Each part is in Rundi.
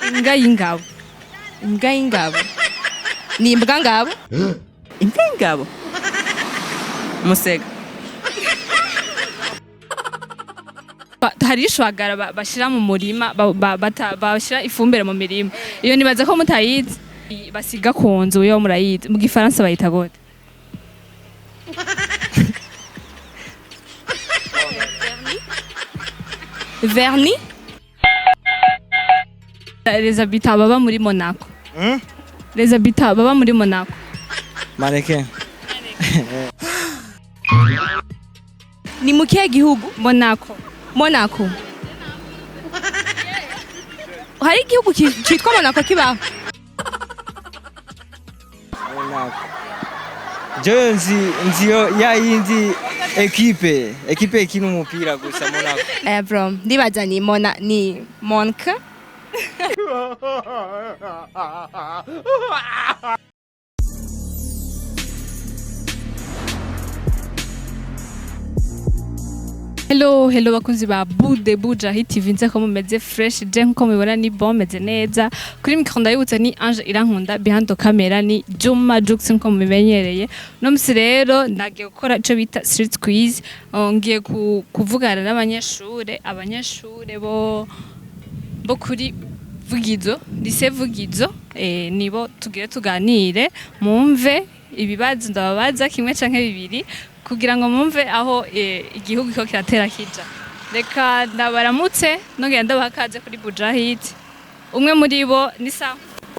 Imbwa y'ingabo. Imbwa y'ingabo. Ni imbwa ngabo? Imbwa y'ingabo. Musega. Hari ishwagara bashira mu murima bashira ifumbire mu mirima. Iyo nibaza ko mutayizi basiga ku nzu yo murayizi. Mu gifaransa bayita gute? Vernis? Les habitants baba muri Monaco. Les habitants baba muri Monaco. Mannequin. Ni mu kihe gihugu? Monaco. Monaco. Hari igihugu cyitwa Monaco kibaho? Monaco. Je nziyo ya yindi equipe ikina umupira gusa Monaco. Bro, ndibaza ni Monka. Hello bakunzi ba Bude Buja Hit TV nze ko mumeze fresh je nko mubibona ni bon meze neza kuri micro ndayibutse ni Ange Irankunda behind camera ni Juma Jux nko mubimenyereye no musi rero ndagiye gukora ico bita street quiz ngiye kuvugana n'abanyeshure bo kuri Vugizo lycée Vugizo nibo tugire tuganire mumve ibibazo ndababaza kimwe canke bibiri kugira ngo mumve aho igihugu ko kiratera kija. Reka ndabaramutse nongera ndabakaze kuri Buja Hit. Umwe muri bo ni sawa.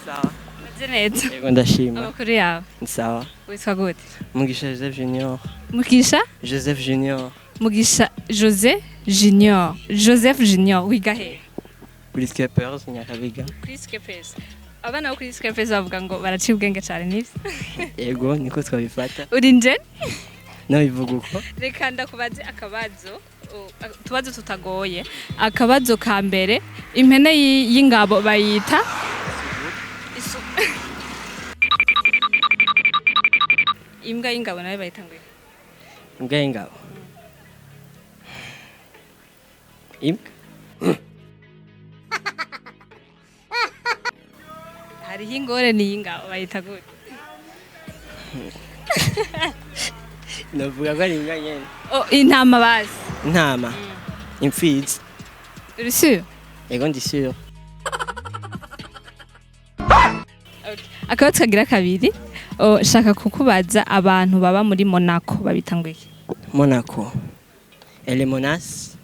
Sawa. Meze neza. Yego ndashima. Amakuru yawe. Ni sawa. Witwa gute? Mugisha Joseph Junior. Mugisha? Joseph Junior. Mugisha Joseph Junior. Joseph Junior wiga he? Kuri Schepers Nyakabiga. Kuri Schepers. Abana bo kuri Schepers bavuga ngo baraciye ubwenge cyane nivyo. Yego niko twabifata. Uri nje? No bivuga uko. Reka ndakubaze akabazo tubazo tutagoye. Akabazo ka mbere impene y'ingabo bayita imbwa y'ingabo nayo bayita ngo imbwa y'ingabo. Imbwa. Hariho ingore ni y'ingabo bayita gute? Navuga ko ari imbwa nyene. Intama bazi. Intama. Imfizi. Uri sûr? Yego ndi sûr. Okay. Akabazo kagira kabiri shaka kukubaza abantu baba muri Monaco babita ngo iki? Monaco. Elle menace.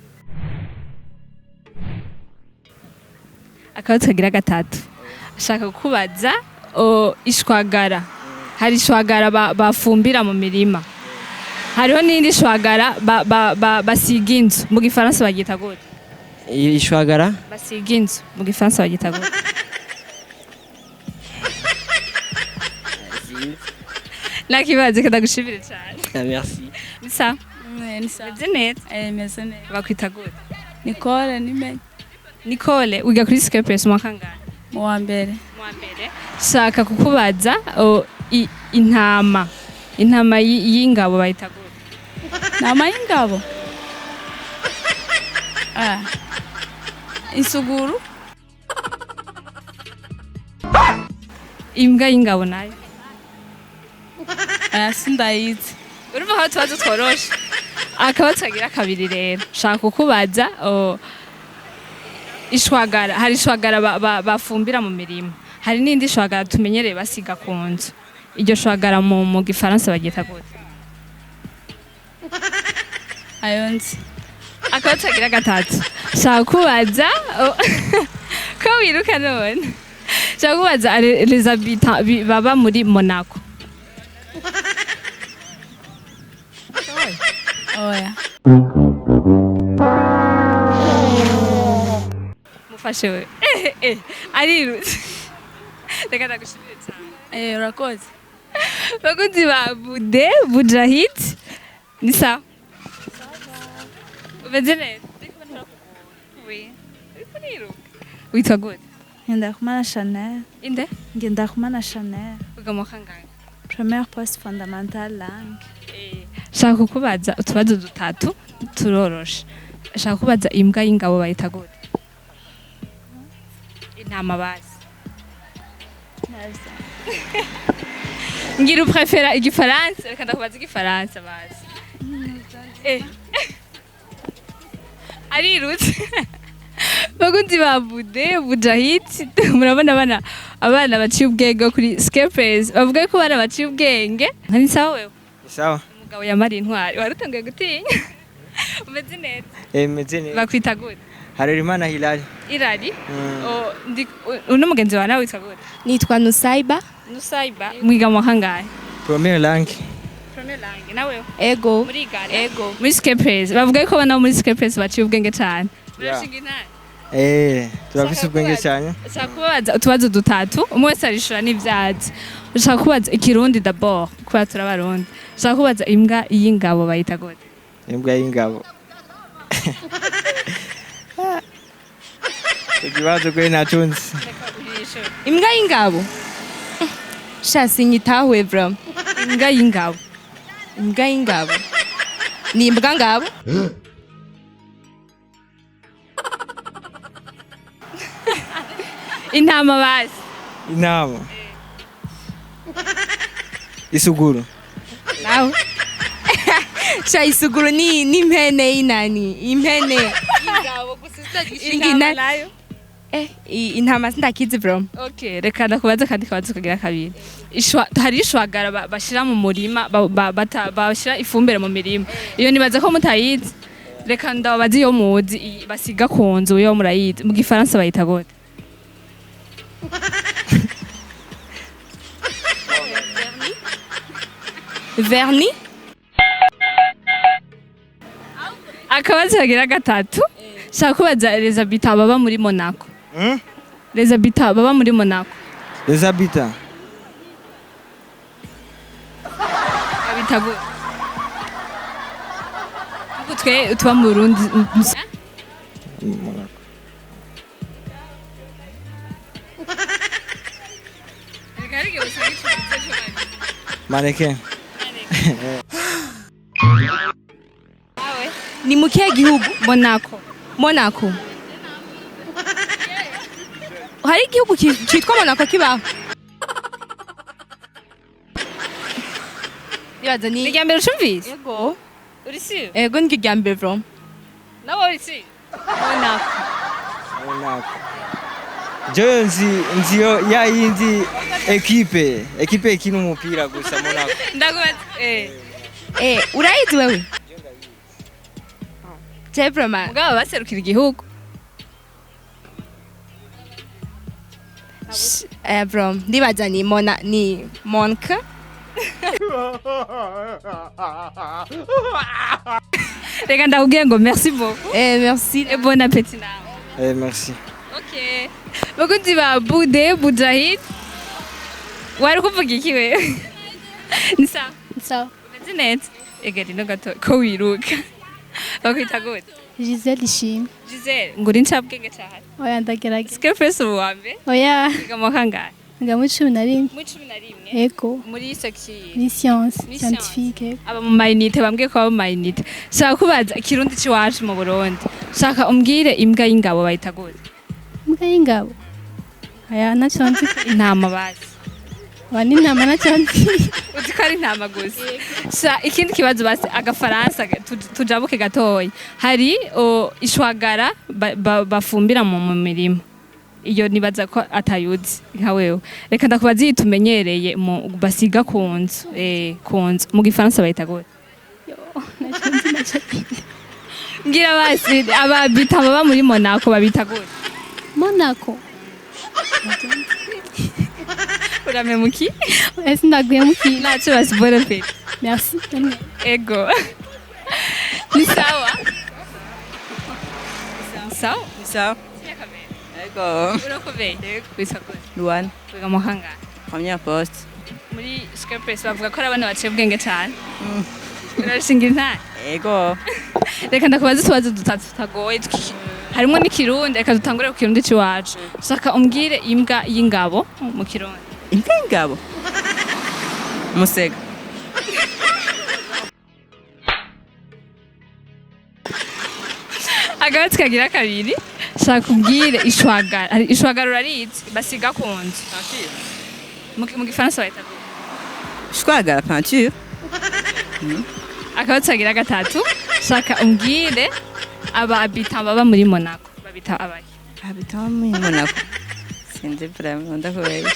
Akabazo kagira gatatu shaka kukubaza ishwagara. Hari ishwagara bafumbira mu mirima. Hariho n'indi shwagara basiga inzu mu gifaransa bagita gute? Ishwagara basiga inzu mu gifaransa bagita gute? Nakibaze kadagushibire cyane. Merci. Ni sawa? Ni sawa. Meze neza? Meze neza. Bakwita gute? Nicole nimenye. Nicole wiga kuri Schepers mu kangana? Mu wa mbere. Shaka kukubaza intama y'ingabo bayita gute? Nama y'ingabo? Isuguru? Imbwa y'ingabo nayo? Sindayizi. Urumva aho tubazo tworoshe. Akabazo kagira kabiri rero shaka kukubaza ishwagara. Hari ishwagara bafumbira mu mirima. Hari n'indi shwagara tumenyereye basiga ku nzu. Iryo shwagara mu gifaransa bagita gute? Ayonzi. Akabazo kagira gatatu shaka kubaza ko wiruka none. Shaka kubaza les habitants baba muri Monaco. Oya. Mufashe we. Arirutse. Reka ndagushimire cyane. Urakoze. Bakunzi ba Bude Buja Hit. Ni sawa? Umeze neza? Oui. Witwa gute? Ngendakumana Chanel. Inde? Ngendakumana Chanel. Wiga mu kangahe? Première poste fondamentale langue. Shaka kukubaza utubazo dutatu turoroshe. Shaka kubaza imbwa y'ingabo bayita gute? intama basi. Navyo. Ngira uprefera igifaransa reka ndakubaza igifaransa basi. Arirutse. Bakunzi ba Bude Budahit murabona abana baciye ubwenge kuri Schepers bavuga ko bana baciye ubwenge nkani sawa wewe Sawa. umugabo yamari intwari warutangiye gutinya umeze neza Meze neza. bakwita gute Harerimana Hilali. irari uno mugenzi wawe nawe witwa gute Nitwa Nusaiba. Nusaiba mwiga mu kangahe Premier Langue. premier langue nawe Ego. muri gare Ego. muri Schepers bavuga ko bana muri Schepers baciye ubwenge cyane Yeah. urashinga intare Turafise ubwenge cyane. ushaka kubaza utubazo dutatu umwe wese arishura n'ivyazi ushaka kubaza ikirundi d'abord kuba turabarundi ushaka kubaza imbwa y'ingabo bayita gute Imbwa y'ingabo. Ikibazo kwe natunze. Imbwa y'ingabo. Sha sinyitahuye bro. imbwa y'ingabo Imbwa y'ingabo. Ni imbwa ngabo? intama basi Inama. Isuguru. nawe Sha isuguru ni impene y'inani. Impene. ingabo gusa Ingina- intama nayo Intama sindakizi bro. okay reka ndakubaza kandi kabazo kagira kabiri hari ishwagara bashira mu murima bashira ifumbire mu mirima iyo nibaza ko mutayizi reka ndababaza iyo muzi basiga ku nzu iyo murayizi mu gifaransa bayita gute Verni? akabazo kagira gatatu shaka kubaza les habitants baba muri Monaco Hmm? les habitants baba muri Monaco Les habitants. babita gute kuko twe tuba mu Burundi Monaco. Mannequin. Ni mu kihe gihugu? Monaco Monaco. Hari igihugu cyitwa Monaco kibaho? Nibaza ni ni irya mbere ucumvise Ego. uri si Ego ni irya mbere bro. nawe uri si Monaco Monaco. Joyo nziyo ya yindi ekipe ikina umupira gusa Monaco. ndakubaza Urayizi wewe? Vraiment. mugabo baserukira igihugu Bro, ndibaza ni Monka. reka ndakubwiye ngo merci beaucoup Merci. et bon appétit nawe Merci. okay bakunzi ba Bude Budahit wari kuvuga iki wewe ni sawa Sawa. umeze neza egera ino gato ko wiruka bakwita gute Giselle Ishimwe. Giselle ngo uri ncabwenge cyane Oya ndagerageza. Schepers ubu wa mbere Oya. wiga mu kangahe Nga muri 11. muri 11 Ego. muri section Ni science Ni scientifique. aba mu mayinite bambwiye ko aba mu mayinite shaka kubaza ikirundi c'iwacu mu Burundi shaka umbwire imbwa y'ingabo bayita gute Imbwa y'ingabo. Aya nacyo nzi. intama basi Wani intama nacyo nzi. uzi ko ari intama gusa ikindi kibazo basi agafaransa tujabuke gatoya hari ishwagara bafumbira mu mirima iyo nibaza ko atayuzi nka wewe reka ndakubaza iyi tumenyereye basiga ku nzu mu gifaransa bayita gute Nacyo nzi nacyo. ngira basi ababita baba muri Monaco babita gute Monaco. uramemuki Oya sindaguye mu kintu. ntacyo basi bora pe Merci. ego ni sawa sawa Sawa. Ego. urakomeye witwa gute Luan. wiga mu kangahe Première poste. muri Schepers bavuga ko ari abana baciye ubwenge cyane urashinga intare Ego. reka ndakubaza utubazo dutatu tutagoye harimo n'ikirundi reka dutangure ku kirundi c'iwacu shaka umbwire imbwa y'ingabo mu kirundi Imbwa y'ingabo. Musega. agabatsi kagira kabiri shaka ubwire ishwagara. Ishwagara urarizi basiga ku nzu. Mu gifaransa bayita Ushobora peinture. akabatsagira gatatu. Shaka umbwire aba habitant baba muri Monaco. Babita abahe? Habitamo muri Monaco. Sinzi vraiment ndakubeshya.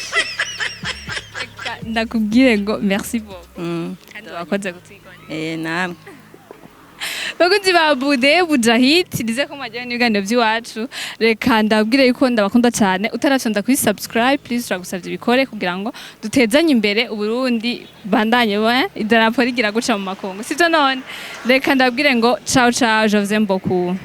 Ndakubwire ngo merci beaucoup. Kandi wakoze gutigona. Namwe. Bakunzi ba Bude Bujahit ndize ko mwajyanye n'ibiganiro by'iwacu reka ndabwire yuko ndabakunda cyane utaratonda kuri subscribe please turagusavye bikore kugira ngo dutezanye imbere uburundi bandanye idarapo rigira guca mu makongo sivyo none reka ndabwire ngo ciao ciao je vous aime beaucoup.